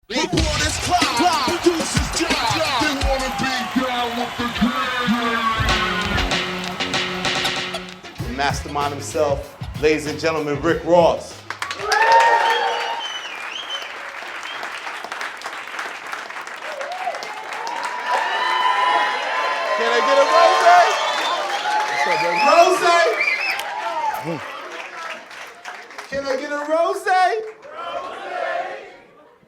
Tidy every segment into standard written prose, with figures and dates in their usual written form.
Before this cloud produces job, they wanna be down with the king. Mastermind himself, ladies and gentlemen, Rick Ross. Can I get a rose? Rose? Can I get a rose?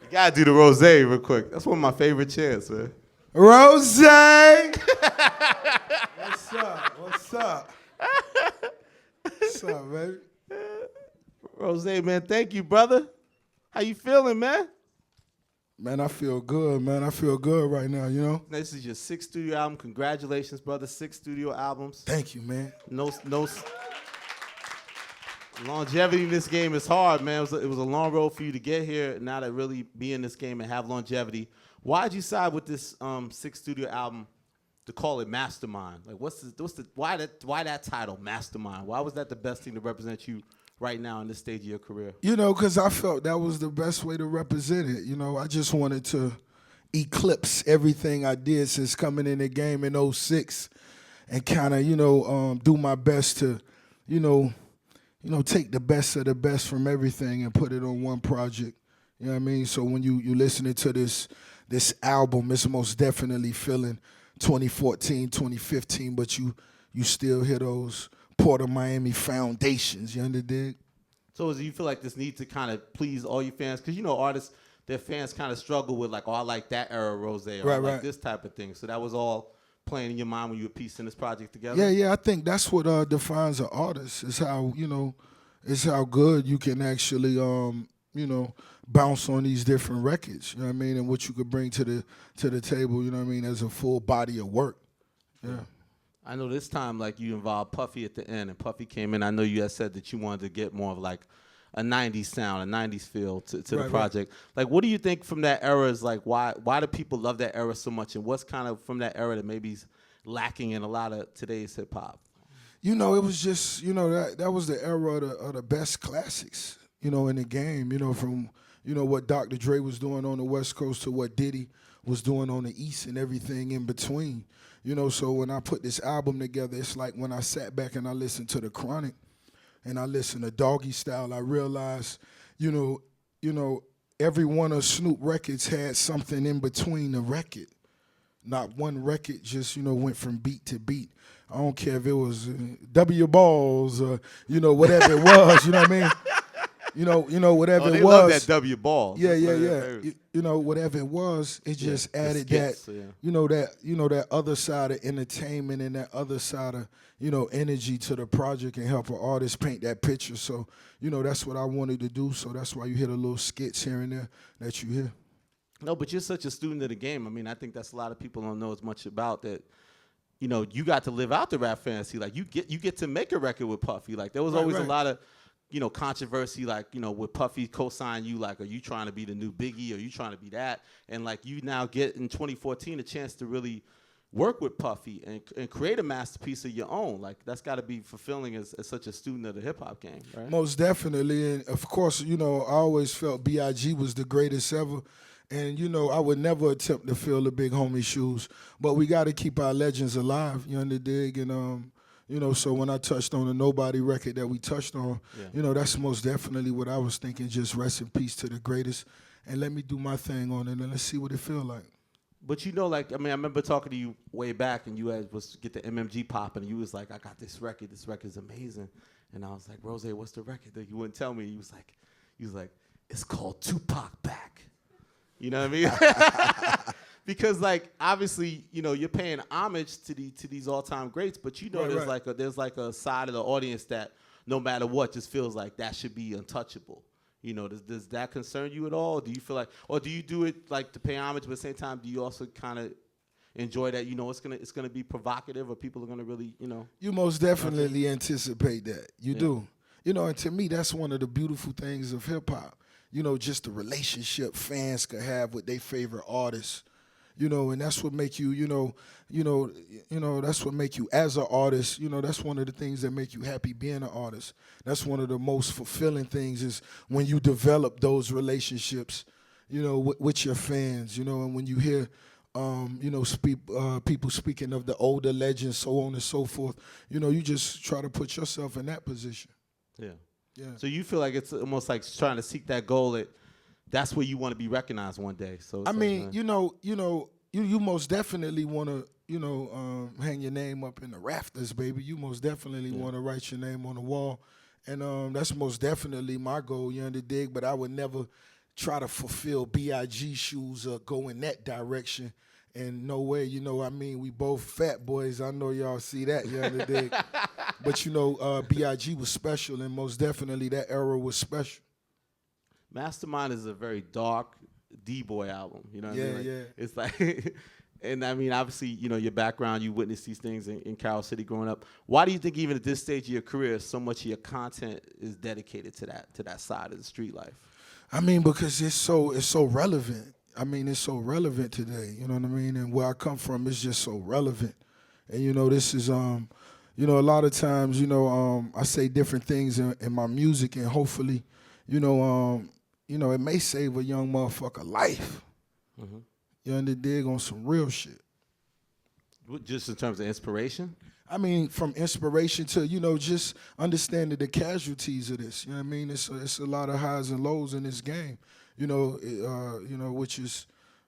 You gotta do the rose real quick. That's one of my favorite chants, man. Rose! What's up? What's up? What's up, baby? Rose, man, thank you, brother. How you feeling, man? Man, I feel good, man. I feel good right now, you know? This is your 6th studio album. Congratulations, brother. 6 studio albums. Thank you, man. No longevity in this game is hard, man. It was a long road for you to get here. Now to really be in this game and have longevity. Why'd you side with this 6th studio album to call it Mastermind? Like, why that title, Mastermind? Why was that the best thing to represent you right now in this stage of your career? You know, because I felt that was the best way to represent it. You know, I just wanted to eclipse everything I did since coming in the game in 06 and kind of, do my best to, take the best of the best from everything and put it on one project. You know what I mean? So when you listening to this album, it's most definitely feeling 2014, 2015, but you still hear those Port of Miami foundations, you understand? So do you feel like this need to kind of please all your fans? Because, artists, their fans kind of struggle with, like, oh, I like that era Rose, or I like this type of thing. So that was all playing in your mind when you were piecing this project together? Yeah, I think that's what defines an artist, is how, is how good you can actually, bounce on these different records, you know what I mean, and what you could bring to the table, you know what I mean, as a full body of work. Yeah. I know this time, like, you involved Puffy at the end, and Puffy came in. I know you had said that you wanted to get more of, like, a 90s sound, a 90s feel to the project. Like, what do you think from that era is, like, why do people love that era so much, and what's kind of from that era that maybe is lacking in a lot of today's hip-hop? It was just, that was the era of the best classics, in the game, from, what Dr. Dre was doing on the West Coast to what Diddy was doing on the East and everything in between. So when I put this album together, it's like when I sat back and I listened to The Chronic and I listened to Doggy Style, I realized, every one of Snoop records had something in between the record. Not one record just, went from beat to beat. I don't care if it was W Balls or, whatever it was, you know what I mean? Whatever it was. Love that W Balls. Yeah. Whatever it was, it just added skits, that other side of entertainment and that other side of, energy to the project and help an artist paint that picture. So, that's what I wanted to do. So that's why you hear the little skits here and there that you hear. No, but you're such a student of the game. I mean, I think that's a lot of people don't know as much about that. You got to live out the rap fantasy. Like, you get to make a record with Puffy. Like, there was always a lot of controversy, like, would Puffy co-sign you? Like, are you trying to be the new Biggie? Are you trying to be that? And, like, you now get in 2014 a chance to really work with Puffy and create a masterpiece of your own. Like, that's got to be fulfilling as such a student of the hip-hop game, right? Most definitely. And, of course, I always felt B.I.G. was the greatest ever. And, I would never attempt to fill the big homie shoes. But we got to keep our legends alive, you dig? And, so when I touched on the Nobody record that we touched on, that's most definitely what I was thinking, just rest in peace to the greatest, and let me do my thing on it, and let's see what it feel like. But I remember talking to you way back, and you was get the MMG popping, and you was like, I got this record's amazing. And I was like, Rose, what's the record? That you wouldn't tell me. He was like, it's called Tupac Back. You know what I mean? Because, like, obviously, you're paying homage to these all-time greats, but there's like a side of the audience that no matter what just feels like that should be untouchable. Does that concern you at all? Do you feel like, or do you do it like to pay homage, but at the same time, do you also kind of enjoy that? It's gonna be provocative, or people are gonna really, You most definitely anticipate that. You do. And to me, that's one of the beautiful things of hip hop. Just the relationship fans could have with their favorite artists. And that's what make you, that's what make you as an artist, that's one of the things that make you happy being an artist. That's one of the most fulfilling things is when you develop those relationships, you know, with your fans, you know, and when you hear, you know, people speaking of the older legends, so on and so forth, you know, you just try to put yourself in that position. Yeah. Yeah. So you feel like it's almost like trying to seek that goal that's where you want to be recognized one day. So it's I like, mean, you most definitely want to, hang your name up in the rafters, baby. You most definitely want to write your name on the wall, and that's most definitely my goal. You dig? But I would never try to fulfill Big shoes or go in that direction. And no way, I mean, we both fat boys. I know y'all see that, you dig? But Big was special, and most definitely that era was special. Mastermind is a very dark D-boy album. You know what I mean? Like, Yeah. It's like, and I mean, obviously, your background, you witnessed these things in Carroll City growing up. Why do you think even at this stage of your career, so much of your content is dedicated to that side of the street life? I mean, because it's so relevant. I mean, it's so relevant today. You know what I mean? And where I come from, it's just so relevant. And this is a lot of times, I say different things in my music, and hopefully, it may save a young motherfucker life. Mm-hmm. You dig, on some real shit. Just in terms of inspiration? I mean, from inspiration to, just understanding the casualties of this. You know what I mean? It's a lot of highs and lows in this game, which is,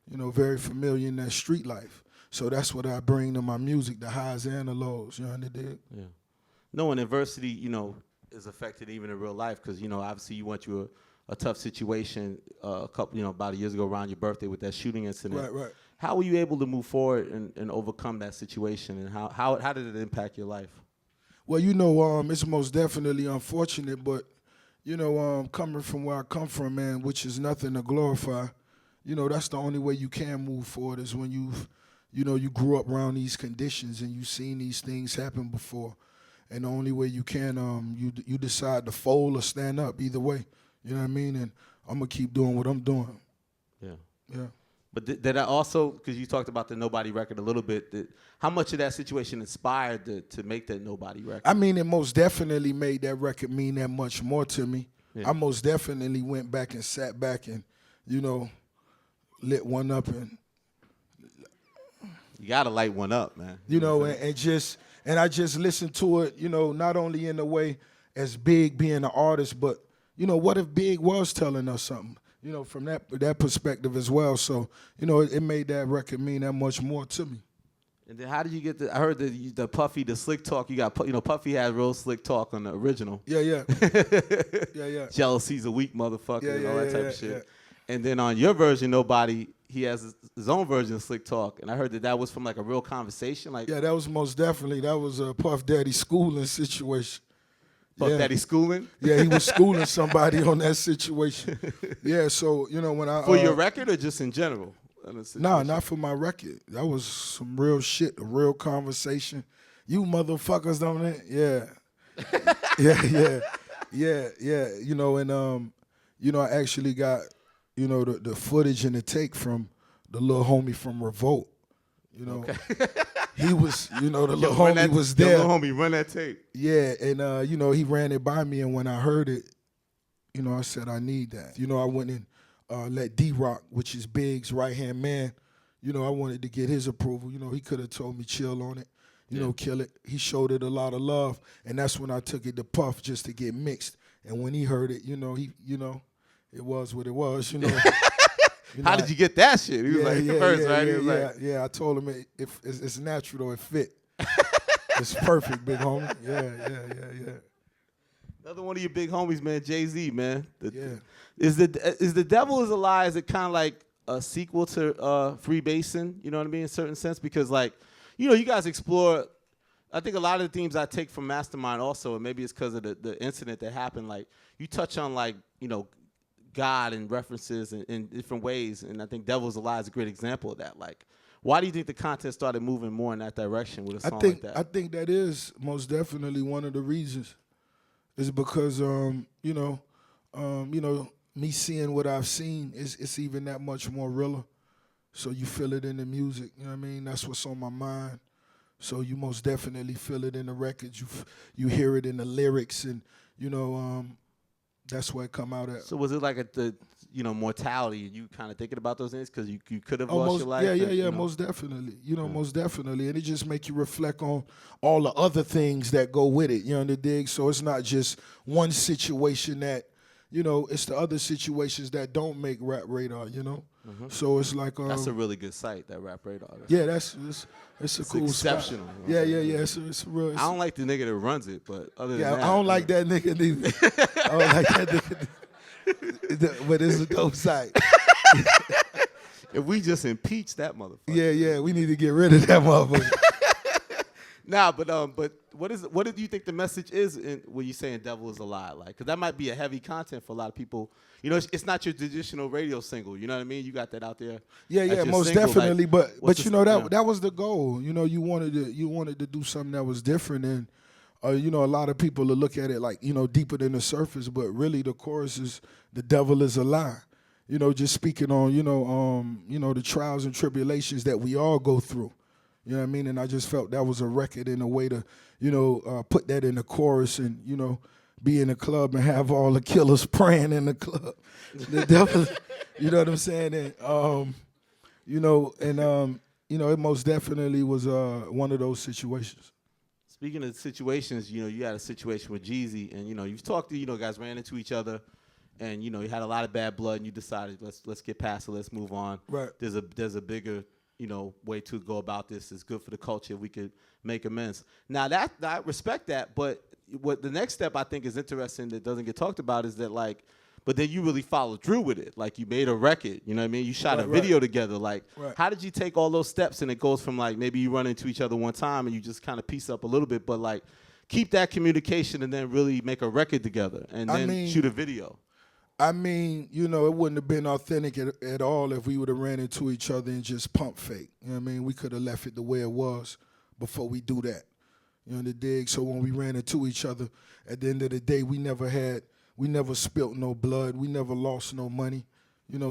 very familiar in that street life. So that's what I bring to my music, the highs and the lows. You know what I mean? Yeah. Knowing adversity, is affected even in real life because, obviously you went through a tough situation a couple, about years ago around your birthday with that shooting incident. Right. How were you able to move forward and overcome that situation, and how did it impact your life? Well, it's most definitely unfortunate, but, coming from where I come from, man, which is nothing to glorify, that's the only way you can move forward is when you grew up around these conditions and you've seen these things happen before. And the only way you can, you decide to fold or stand up, either way. You know what I mean? And I'm going to keep doing what I'm doing. Yeah. But did I also, because you talked about the Nobody record a little bit, how much of that situation inspired to make that Nobody record? I mean, it most definitely made that record mean that much more to me. Yeah. I most definitely went back and sat back and, lit one up. And you got to light one up, man. And I just listened to it, not only in the way as Big being an artist, but, what if Big was telling us something? From that perspective as well. So, it made that record mean that much more to me. And then how did you get I heard the Puffy, the slick talk. You got, Puffy had real slick talk on the original. Yeah. Yeah. Jealousy's a weak motherfucker and all that type of shit. Yeah. And then on your version, Nobody, he has his own version of slick talk. And I heard that was from like a real conversation. Yeah, that was most definitely. That was a Puff Daddy schooling situation. Puff Daddy schooling? Yeah, he was schooling somebody on that situation. Yeah, so, when I... For your record or just in general? Nah, not for my record. That was some real shit, a real conversation. You motherfuckers don't it? Yeah. And, I actually got, the footage and the take from the little homie from Revolt. Okay. He was, the little homie was there. The little homie, run that tape. Yeah, and, he ran it by me, and when I heard it, I said, I need that. I went and let D-Rock, which is Big's right-hand man, I wanted to get his approval. He could have told me chill on it, kill it. He showed it a lot of love, and that's when I took it to Puff just to get mixed. And when he heard it, it was what it was, How did you get that shit? He was right? He was like, yeah. I told him it's natural though. It fit. It's perfect, big homie. Yeah. Another one of your big homies, man, Jay-Z, man. Is the Devil Is a Lie? Is it kind of like a sequel to Free Basin? You know what I mean, in a certain sense, because like, you guys explore. I think a lot of the themes I take from Mastermind also, and maybe it's because of the incident that happened. Like you touch on like God and references in different ways, and I think Devil's a Lie is a great example of that. Like, why do you think the content started moving more in that direction with a song like that? I think that is most definitely one of the reasons. Is because me seeing what I've seen it's even that much more realer. So you feel it in the music. You know what I mean? That's what's on my mind. So you most definitely feel it in the records. You hear it in the lyrics, and that's where it come out at. So was it like the mortality? You kind of thinking about those things because you could have Oh, lost your life. yeah, most definitely. Most definitely. And it just make you reflect on all the other things that go with it, the dig? So it's not just one situation that, it's the other situations that don't make Rap Radar, So it's like That's a really good site, that Rap Radar. yeah, it's a cool exceptional. spot. Yeah. It's real. I don't like the nigga that runs it, but other than that, I don't like that nigga neither. I don't like that nigga. But it's a dope site. If we just impeach that motherfucker. Yeah, we need to get rid of that motherfucker. Nah, but what do you think the message is when you saying "devil is a lie"? Like, because that might be a heavy content for a lot of people. It's not your traditional radio single. You know what I mean? You got that out there. Yeah, most single. definitely. Like, but that was the goal. You wanted to do something that was different, and a lot of people will look at it like deeper than the surface. But really, the chorus is "the devil is a lie." Just speaking on the trials and tribulations that we all go through. You know what I mean? And I just felt that was a record in a way to, put that in the chorus and, be in the club and have all the killers praying in the club. The devil, you know what I'm saying? And, it most definitely was one of those situations. Speaking of situations, you had a situation with Jeezy, and you've talked to guys ran into each other, and you had a lot of bad blood, and you decided let's get past it, let's move on. Right. There's a bigger way to go about this. It's good for the culture. We could make amends. Now that I respect that, but what the next step I think is interesting that doesn't get talked about is that but then you really followed through with it. Like you made a record, you know what I mean? You shot a video together. Like, how did you take all those steps? And it goes from maybe you run into each other one time and you just kind of piece up a little bit, but keep that communication and then really make a record together and then shoot a video. I mean, it wouldn't have been authentic at all if we would have ran into each other and just pump fake. You know what I mean? We could have left it the way it was before we do that. The dig? So when we ran into each other, at the end of the day, we never spilt no blood. We never lost no money.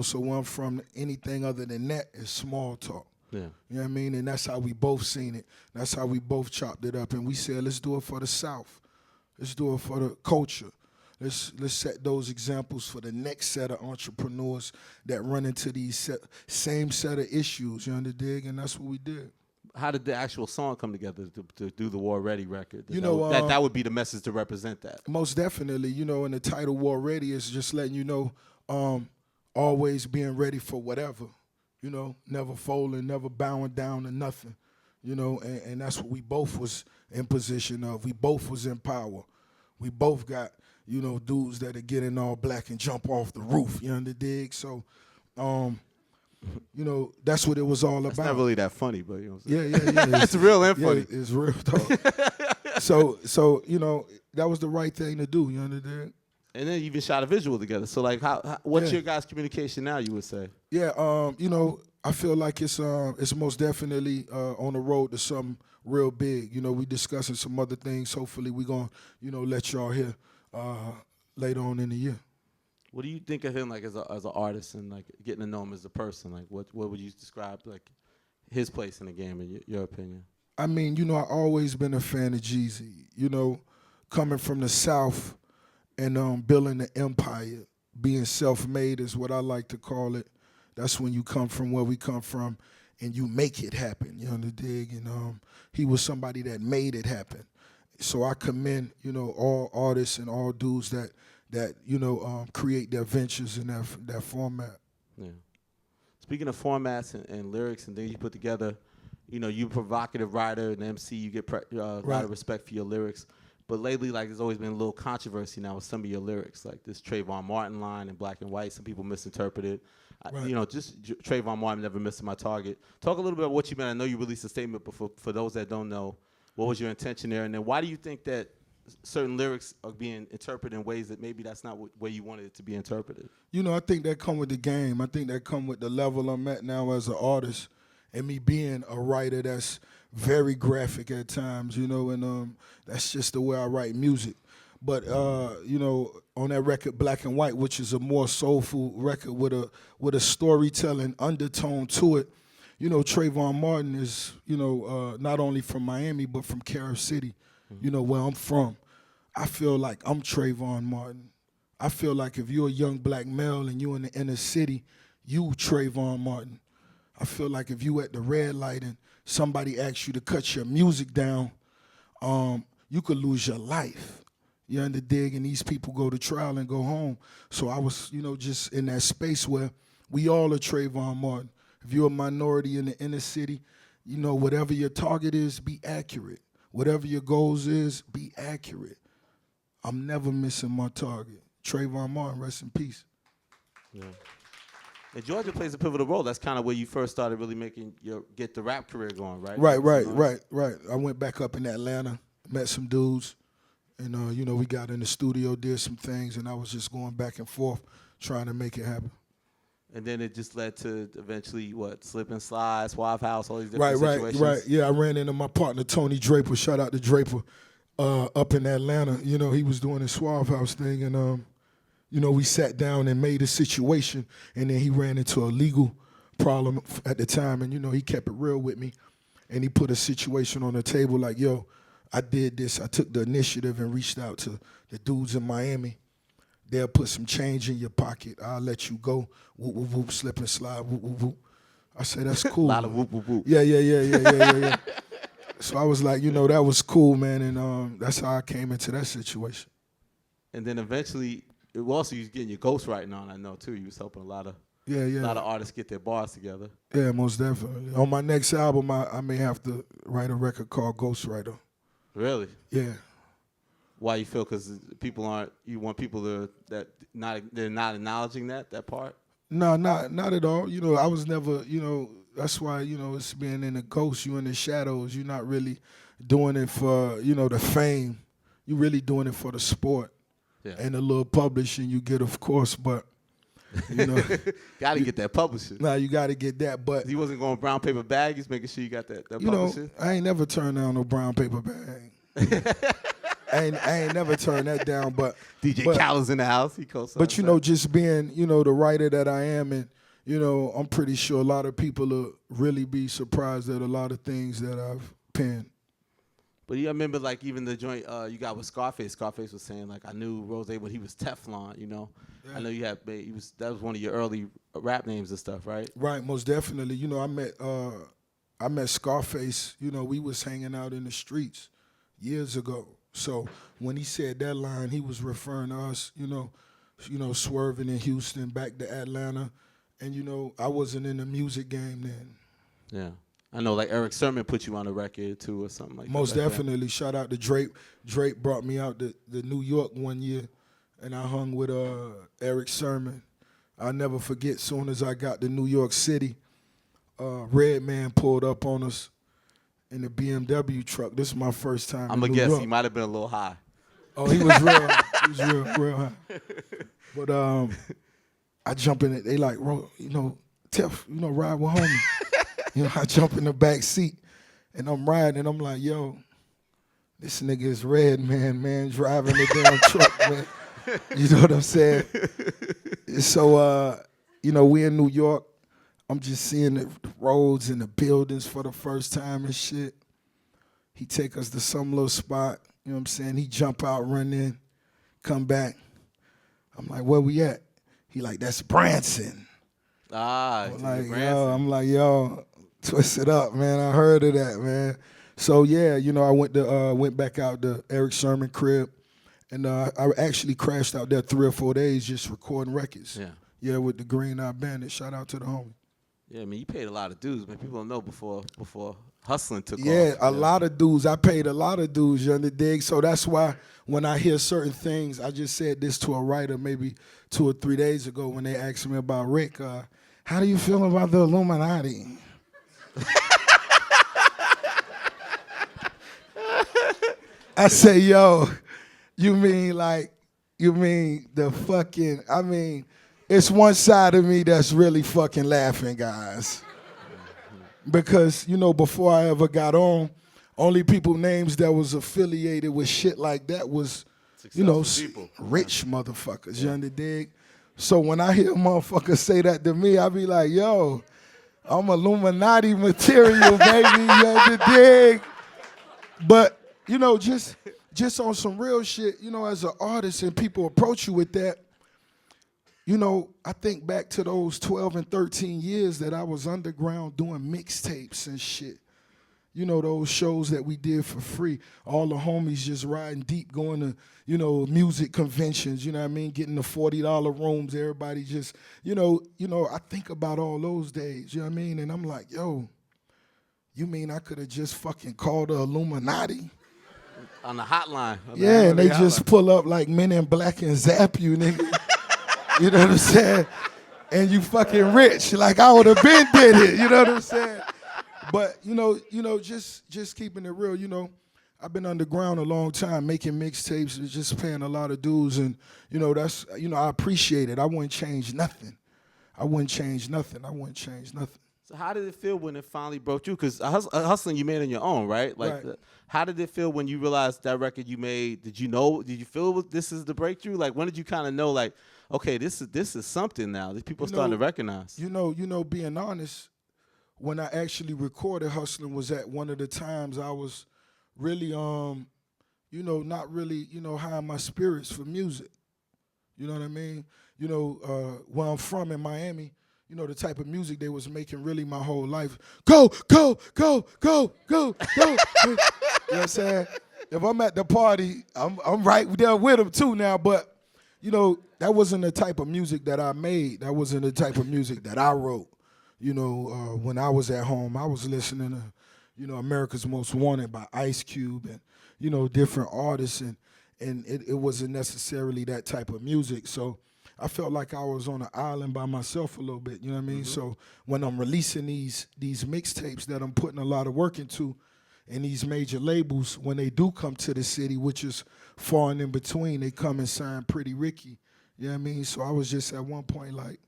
So where I'm from, anything other than that is small talk. Yeah. You know what I mean? And that's how we both seen it. That's how we both chopped it up. And we said, let's do it for the South. Let's do it for the culture. Let's set those examples for the next set of entrepreneurs that run into these same set of issues, you dig? And that's what we did. How did the actual song come together to do the War Ready record? That would be the message to represent that. Most definitely, and the title War Ready is just letting you know, always being ready for whatever, never folding, never bowing down to nothing, and that's what we both was in position of. We both was in power. We both got dudes that are getting all black and jump off the roof, the dig? So, that's what it was all about. It's not really that funny, but Yeah. It's real and funny. Yeah, it's real talk. so that was the right thing to do, you dig? And then you even shot a visual together. So what's your guys' communication now, you would say? Yeah, I feel like it's most definitely on the road to something real big. We discussing some other things. Hopefully we gonna, let y'all hear later on in the year. What do you think of him as an artist and getting to know him as a person? What would you describe his place in the game in your opinion? I mean, I always been a fan of Jeezy. Coming from the South and building the empire, being self-made is what I like to call it. That's when you come from where we come from and you make it happen. The dig? And he was somebody that made it happen. So I commend, all artists and all dudes that create their ventures in that format. Yeah. Speaking of formats and lyrics and things you put together, you're a provocative writer and MC. You get a lot of respect for your lyrics. But lately, there's always been a little controversy now with some of your lyrics, like this Trayvon Martin line in Black and White. Some people misinterpret it. Just Trayvon Martin never missed my target. Talk a little bit about what you meant. I know you released a statement, but for those that don't know, what was your intention there? And then why do you think that certain lyrics are being interpreted in ways that maybe that's not where you wanted it to be interpreted? I think that come with the game. I think that come with the level I'm at now as an artist and me being a writer that's very graphic at times, and that's just the way I write music. But, on that record, Black and White, which is a more soulful record with a storytelling undertone to it, Trayvon Martin is, not only from Miami, but from Carib City, where I'm from. I feel like I'm Trayvon Martin. I feel like if you're a young black male and you're in the inner city, you Trayvon Martin. I feel like if you at the red light and somebody asks you to cut your music down, you could lose your life. You under dig, and these people go to trial and go home. So I was, just in that space where we all are Trayvon Martin. If you're a minority in the inner city, whatever your target is, be accurate. Whatever your goals is, be accurate. I'm never missing my target. Trayvon Martin, rest in peace. Yeah. And Georgia plays a pivotal role. That's kind of where you first started really get the rap career going, right? Right. I went back up in Atlanta, met some dudes, and we got in the studio, did some things, and I was just going back and forth trying to make it happen. And then it just led to eventually Slip and Slide, Suave House, all these different situations. Right. Yeah, I ran into my partner Tony Draper. Shout out to Draper, up in Atlanta. He was doing his Suave House thing, and we sat down and made a situation, and then he ran into a legal problem at the time, and he kept it real with me, and he put a situation on the table like, yo, I did this. I took the initiative and reached out to the dudes in Miami. They'll put some change in your pocket. I'll let you go. Whoop, whoop, whoop, slip and slide, whoop, whoop, whoop. I said, that's cool. A lot of whoop, whoop, whoop. Yeah. So I was like, that was cool, man, and that's how I came into that situation. And then eventually, you was getting your ghostwriting on, I know, too. You was helping a lot of artists get their bars together. Yeah, most definitely. On my next album, I may have to write a record called Ghostwriter. Really? Yeah. Why you feel? Because you want people they're not acknowledging that part? No, not at all. I was never, that's why, it's being in the ghost, you in the shadows. You're not really doing it for, the fame. You're really doing it for the sport. Yeah. And the little publishing you get, of course, but, got to get that publishing. Nah, you got to get that, but. He wasn't going brown paper bag, he's making sure you got that publishing? I ain't never turned down no brown paper bag. I ain't never turned that down, but DJ Khaled's in the house. He but just being the writer that I am, and I'm pretty sure a lot of people will really be surprised at a lot of things that I've penned. But I remember even the joint you got with Scarface. Scarface was saying I knew Rose when he was Teflon. Yeah. I know you had that was one of your early rap names and stuff, right? Right, most definitely. I met Scarface. We was hanging out in the streets years ago. So when he said that line, he was referring to us, swerving in Houston, back to Atlanta. And, I wasn't in the music game then. Yeah. I know, Eric Sermon put you on a record, too, or something like that. Most definitely. Shout out to Drake. Drake brought me out to New York one year, and I hung with Eric Sermon. I'll never forget, soon as I got to New York City, Redman pulled up on us in the BMW truck. This is my first time. I'm going to guess he might have been a little high. Oh, he was real high. He was real high. But I jump in it. They like, Tiff, ride with homie. I jump in the back seat, and I'm riding, and I'm like, yo, this nigga is man, driving the damn truck, man. You know what I'm saying? So, we in New York. I'm just seeing the roads and the buildings for the first time and shit. He take us to some little spot, you know what I'm saying? He jump out, run in, come back. I'm like, where we at? He like, that's Branson. I'm like, yo, twist it up, man. I heard of that, man. So yeah, I went back out to Eric Sermon crib, and I actually crashed out there 3 or 4 days just recording records. Yeah, with the Green Eye Bandit. Shout out to the homie. Yeah, you paid a lot of dues, man. People don't know before hustling took off. Yeah, a lot of dues. I paid a lot of dues, you dig? So that's why when I hear certain things, I just said this to a writer maybe 2 or 3 days ago when they asked me about Rick. How do you feel about the Illuminati? I say, yo, you mean the fucking, it's one side of me that's really fucking laughing, guys. Because, before I ever got on, only people names that was affiliated with shit like that was, rich motherfuckers, you dig? So when I hear motherfuckers say that to me, I be like, yo, I'm Illuminati material, baby, you dig? But, just on some real shit, as an artist and people approach you with that, you know, I think back to those 12 and 13 years that I was underground doing mixtapes and shit. You know, those shows that we did for free. All the homies just riding deep, going to, you know, music conventions, you know what I mean? Getting the $40 rooms, everybody just, you know, I think about all those days, you know what I mean? And I'm like, yo, you mean I could have just fucking called the Illuminati? On the hotline. Yeah, and they just pull up like Men in Black and zap you, nigga. You know what I'm saying? And you fucking rich. Like I would have been did it. You know what I'm saying? But you know, just keeping it real. You know, I've been underground a long time, making mixtapes, just paying a lot of dues, and you know that's I appreciate it. I wouldn't change nothing. I wouldn't change nothing. So how did it feel when it finally broke you? Because hustling you made on your own, right? Like, Right. How did it feel when you realized that record you made? Did you feel this is the breakthrough? Like, when did you kind of know, like, okay, this is something now. These people starting to recognize. You know, being honest, when I actually recorded Hustling was at one of the times I was really, not really, high in my spirits for music. You know what I mean? You know, where I'm from in Miami, you know, the type of music they was making really my whole life. Go, go, go, go, go, go. You know what I'm saying? If I'm at the party, I'm right there with them too now. But, you know, that wasn't the type of music that I made. That wasn't the type of music that I wrote. You know, when I was at home, I was listening to, you know, America's Most Wanted by Ice Cube and, you know, different artists. And it wasn't necessarily that type of music. So I felt like I was on an island by myself a little bit, you know what I mean? Mm-hmm. So when I'm releasing these mixtapes that I'm putting a lot of work into, and these major labels, when they do come to the city, which is far and in between, they come and sign Pretty Ricky, you know what I mean? So I was just at one point like,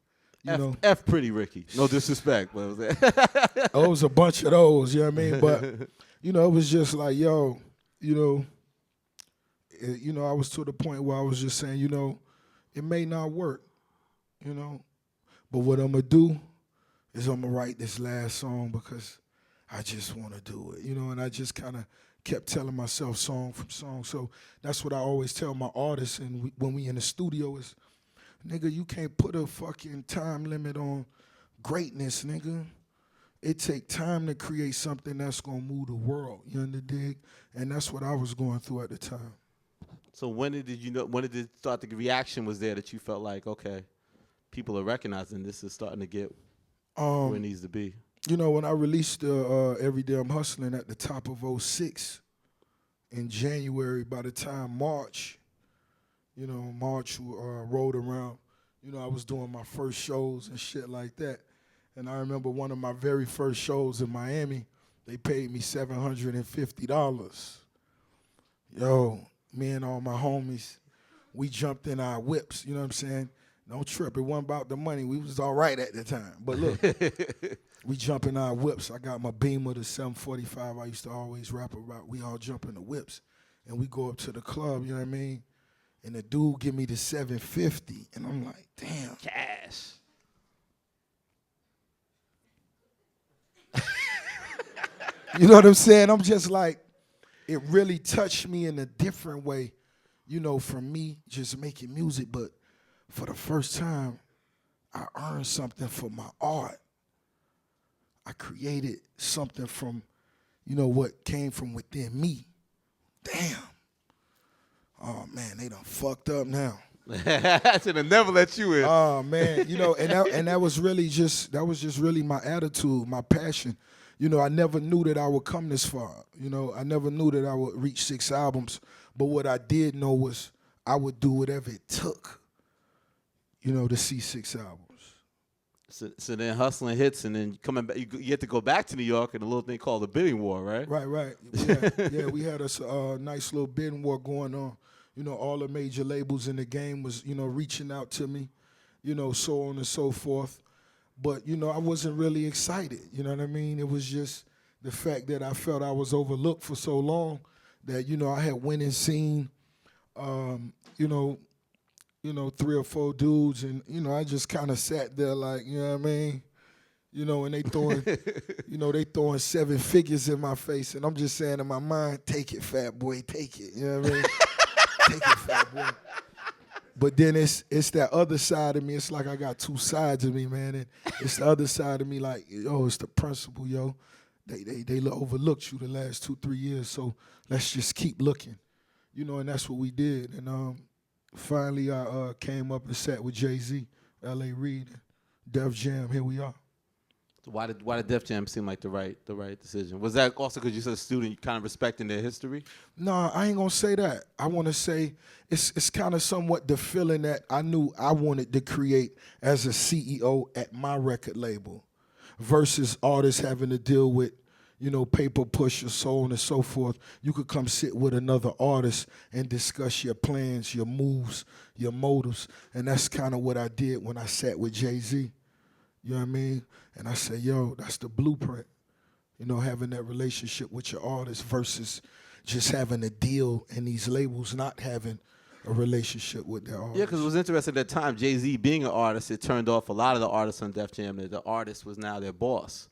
you know. F Pretty Ricky, no disrespect. But it was a bunch of those, you know what I mean? But, you know, it was just like, yo, you know, I was to the point where I was just saying, you know, it may not work, you know, but what I'm going to do is I'm going to write this last song because I just want to do it, you know, and I just kind of kept telling myself song from song. So that's what I always tell my artists and when we in the studio is, nigga, you can't put a fucking time limit on greatness, nigga. It take time to create something that's going to move the world, you understand? And that's what I was going through at the time. So when did it start, the reaction was there that you felt like, okay, people are recognizing this is starting to get where it needs to be? You know, when I released Every Day I'm Hustling at the top of 06 in January, by the time March rolled around, you know, I was doing my first shows and shit like that. And I remember one of my very first shows in Miami, they paid me $750. Yo, me and all my homies, we jumped in our whips, you know what I'm saying? Don't trip, it wasn't about the money. We was all right at the time. But look, we jump in our whips. I got my Beamer, the 745 I used to always rap about. We all jump in the whips, and we go up to the club, you know what I mean? And the dude give me the 750, and I'm like, damn. Cash. You know what I'm saying? I'm just like, it really touched me in a different way, you know, from me just making music. But for the first time, I earned something for my art. I created something from, you know, what came from within me. Damn. Oh, man, they done fucked up now. I should have never let you in. Oh, man, you know, and that was just really my attitude, my passion. You know, I never knew that I would come this far. You know, I never knew that I would reach 6 albums. But what I did know was I would do whatever it took, you know, to see 6 albums. So then Hustling hits, and then coming back, you get to go back to New York in a little thing called the bidding war, right? Right. We had a nice little bidding war going on. You know, all the major labels in the game was, you know, reaching out to me, you know, so on and so forth. But, you know, I wasn't really excited, you know what I mean? It was just the fact that I felt I was overlooked for so long that, you know, I had went and seen, you know, 3 or 4 dudes, and, you know, I just kind of sat there like, you know what I mean? You know, and they throwing 7 figures in my face, and I'm just saying in my mind, take it, fat boy, take it, you know what I mean? Take it, fat boy. But then it's that other side of me. It's like I got two sides of me, man. And it's the other side of me, like, yo, it's the principle, yo. They overlooked you the last 2-3 years, so let's just keep looking, you know. And that's what we did. And finally, I came up and sat with Jay-Z, L.A. Reid, Def Jam. Here we are. So why did Def Jam seem like the right decision? Was that also because you're a student, you kind of respecting their history? No, I ain't gonna say that. I want to say it's kind of somewhat the feeling that I knew I wanted to create as a CEO at my record label, versus artists having to deal with, you know, paper push or so on and so forth. You could come sit with another artist and discuss your plans, your moves, your motives, and that's kind of what I did when I sat with Jay-Z. You know what I mean? And I said, yo, that's the blueprint. You know, having that relationship with your artist versus just having a deal and these labels not having a relationship with their artists. Yeah, because it was interesting at that time, Jay-Z being an artist, it turned off a lot of the artists on Def Jam that the artist was now their boss.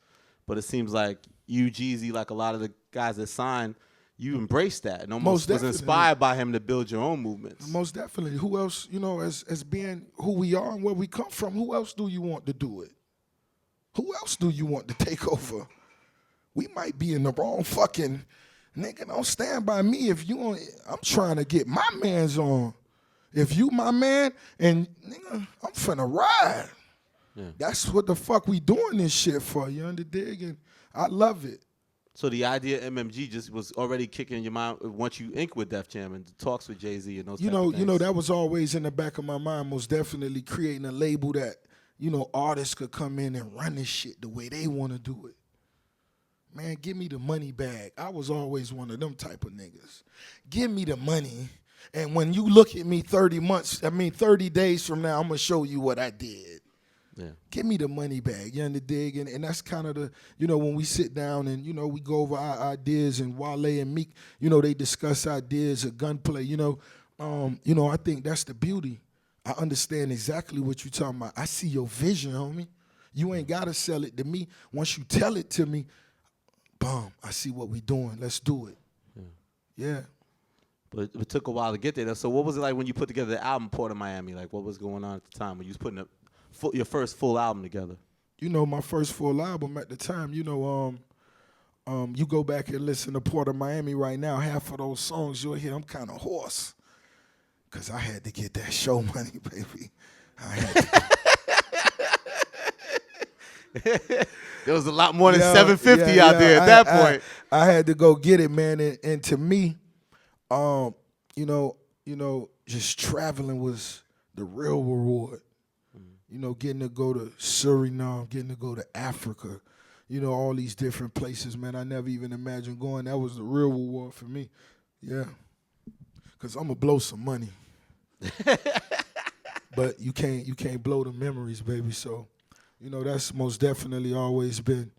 But it seems like you, Jeezy, like a lot of the guys that signed, you embraced that and almost was inspired by him to build your own movements. Most definitely. Who else, you know, as being who we are and where we come from, who else do you want to do it? Who else do you want to take over? We might be in the wrong fucking, nigga, don't stand by me if you on, I'm trying to get my mans on. If you my man, and nigga, I'm finna ride. Yeah. That's what the fuck we doing this shit for, you underdig? And I love it. So the idea of MMG just was already kicking in your mind once you inked with Def Jam and the talks with Jay-Z and those type of things. You know, that was always in the back of my mind, most definitely creating a label that, you know, artists could come in and run this shit the way they want to do it. Man, give me the money bag. I was always one of them type of niggas. Give me the money, and when you look at me 30 days from now, I'm going to show you what I did. Yeah. Give me the money bag, you underdig? And that's kind of the, you know, when we sit down and, you know, we go over our ideas, and Wale and Meek, you know, they discuss ideas of gunplay, you know, I think that's the beauty. I understand exactly what you're talking about. I see your vision, homie. You ain't got to sell it to me. Once you tell it to me, boom, I see what we doing. Let's do it. Yeah. But it took a while to get there. So what was it like when you put together the album Port of Miami? Like, what was going on at the time when you was putting your first full album together? You know, my first full album at the time, you know, you go back and listen to Port of Miami right now, half of those songs you'll hear, I'm kind of hoarse. Because I had to get that show money, baby. I had to. There was a lot more than $750 out there at that point. I had to go get it, man. And to me, you know, just traveling was the real reward. You know, getting to go to Suriname, getting to go to Africa, you know, all these different places, man. I never even imagined going. That was the real reward for me. Yeah. Because I'm going to blow some money. But you can't blow the memories, baby. So, you know, that's most definitely always been,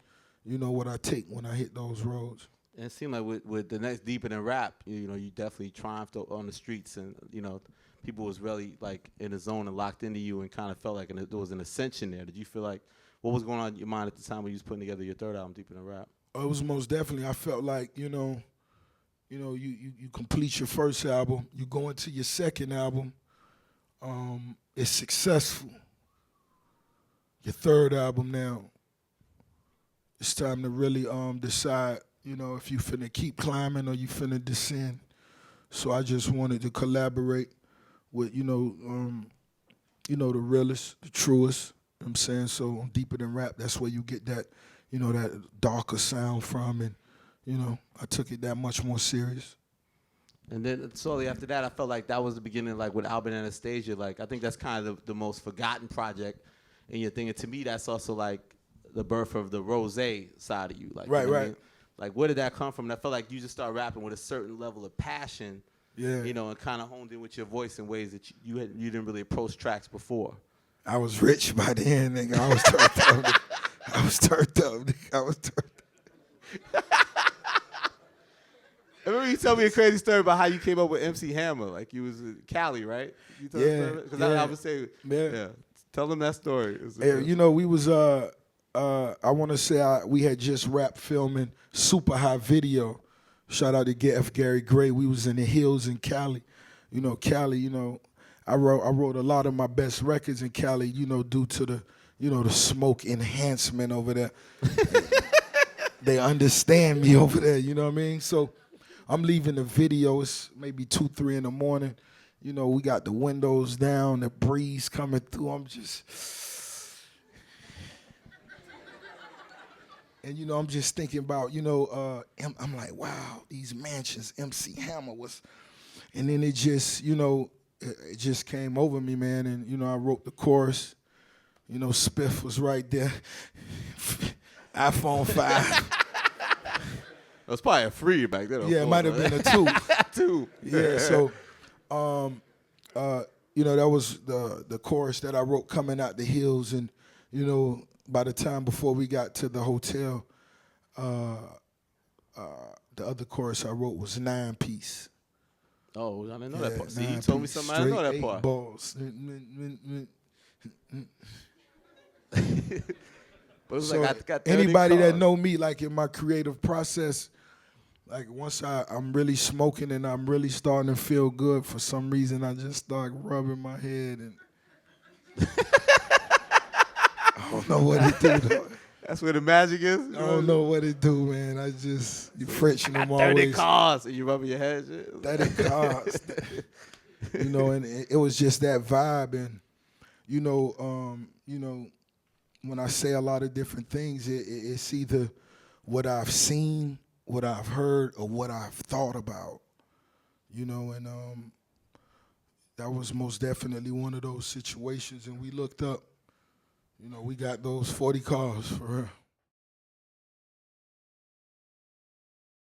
you know, what I take when I hit those roads. And it seemed like with the next Deeper Than Rap, you know, you definitely triumphed on the streets, and, you know, people was really, like, in the zone and locked into you and kind of felt like there was an ascension there. Did you feel like, what was going on in your mind at the time when you was putting together your third album, Deeper Than Rap? It was most definitely, I felt like, you complete your first album, you go into your second album, it's successful. Your third album now, it's time to really decide, you know, if you finna keep climbing or you finna descend. So I just wanted to collaborate with, you know, the realest, the truest, you know what I'm saying? So on Deeper Than Rap, that's where you get that, you know, that darker sound from, and, you know, I took it that much more serious. And then slowly after that, I felt like that was the beginning, like with Albert Anastasia. Like, I think that's kind of the most forgotten project in your thing. And to me, that's also like the birth of the Rosé side of you. Like, right, you know right. I mean? Like, where did that come from? And I felt like you just started rapping with a certain level of passion, you know, and kind of honed in with your voice in ways that you didn't really approach tracks before. I was rich by then, nigga. I was turned up. I was turned up. I remember you told me a crazy story about how you came up with MC Hammer. Like, you was in Cali, right? You told me because I would say, tell them that story. You know, we was I want to say we had just wrapped filming Super High Video. Shout out to Gary Gray. We was in the hills in Cali. You know, Cali, you know, I wrote a lot of my best records in Cali, you know, due to the, you know, the smoke enhancement over there. They understand me over there, you know what I mean? So I'm leaving the video, it's maybe 2, 3 in the morning. You know, we got the windows down, the breeze coming through. I'm just, and you know, I'm just thinking about, you know, I'm like, wow, these mansions, MC Hammer was, and then it just, you know, it just came over me, man. And, you know, I wrote the chorus. You know, Spiff was right there. iPhone 5. It was probably a 3 back then. Yeah, it might have been a 2. 2. Yeah, so, you know, that was the chorus that I wrote coming out the hills. And, you know, by the time before we got to the hotel, the other chorus I wrote was 9-piece. Oh, I didn't know that part. See, you 9 told me piece, something I didn't know that straight part. 8 balls. But it was So like I got 30 anybody that cars. know me, like in my creative process, like once I'm really smoking and I'm really starting to feel good, for some reason I just start rubbing my head and I don't know what it do though. That's where the magic is. I don't know what it do, man. I just, you French I them got 30 always. cars and you rubbing your head. Shit. 30 cars. You know, and it was just that vibe. And, you know, when I say a lot of different things, it's either what I've seen, what I've heard, or what I've thought about. You know, and that was most definitely one of those situations. And we looked up, you know, we got those 40 cars for her.